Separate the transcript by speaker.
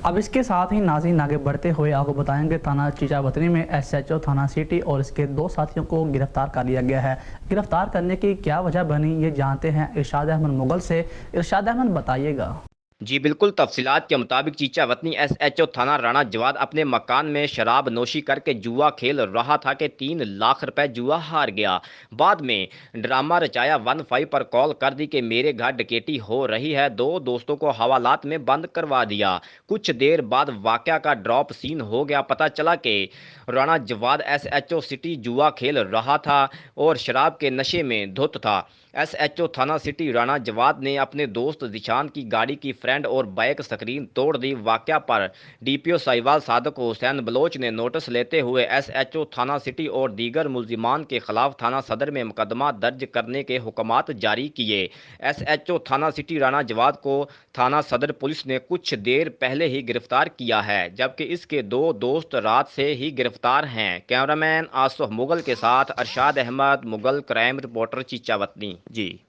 Speaker 1: अब इसके साथ ही नाज़रीन आगे बढ़ते हुए आपको बताएंगे थाना चीचावतनी में एसएचओ थाना सिटी और इसके 2 साथियों को गिरफ्तार कर लिया गया है। गिरफ्तार करने की क्या वजह बनी ये जानते हैं इरशाद अहमद मुगल से। इरशाद अहमद बताइएगा।
Speaker 2: जी बिल्कुल, तफसीलात के मुताबिक चीचावतनी एसएचओ थाना राणा जवाद अपने मकान में शराब नोशी करके जुआ खेल रहा था कि 3 लाख रुपए जुआ हार गया। बाद में ड्रामा रचाया, 15 पर कॉल कर दी कि मेरे घर डकैती हो रही है। 2 दोस्तों को हवालात में बंद करवा दिया। कुछ देर बाद वाकया का ड्रॉप सीन हो गया। पता चला कि राणा जवाद एसएचओ सिटी जुआ खेल रहा था और शराब के नशे में धुत था। एसएचओ थाना सिटी राणा जवाद ने अपने दोस्त जिशान की गाड़ी की फ्रंट और बैक स्क्रीन तोड़ दी। वाकया पर डीपीओ साहिवाल सादक हुसैन बलोच ने नोटिस लेते हुए एसएचओ थाना सिटी और दीगर मुलजिमान के खिलाफ थाना सदर में मुकदमा दर्ज करने के हुक्मात जारी किए। एसएचओ थाना सिटी राणा जवाद को थाना सदर पुलिस ने कुछ देर पहले ही गिरफ्तार किया है, जबकि इसके 2 दोस्त रात से ही गिरफ्तार हैं। कैमरामैन आसफ मुगल के साथ अरशाद अहमद मुगल, क्राइम रिपोर्टर चीचावतनी। जी।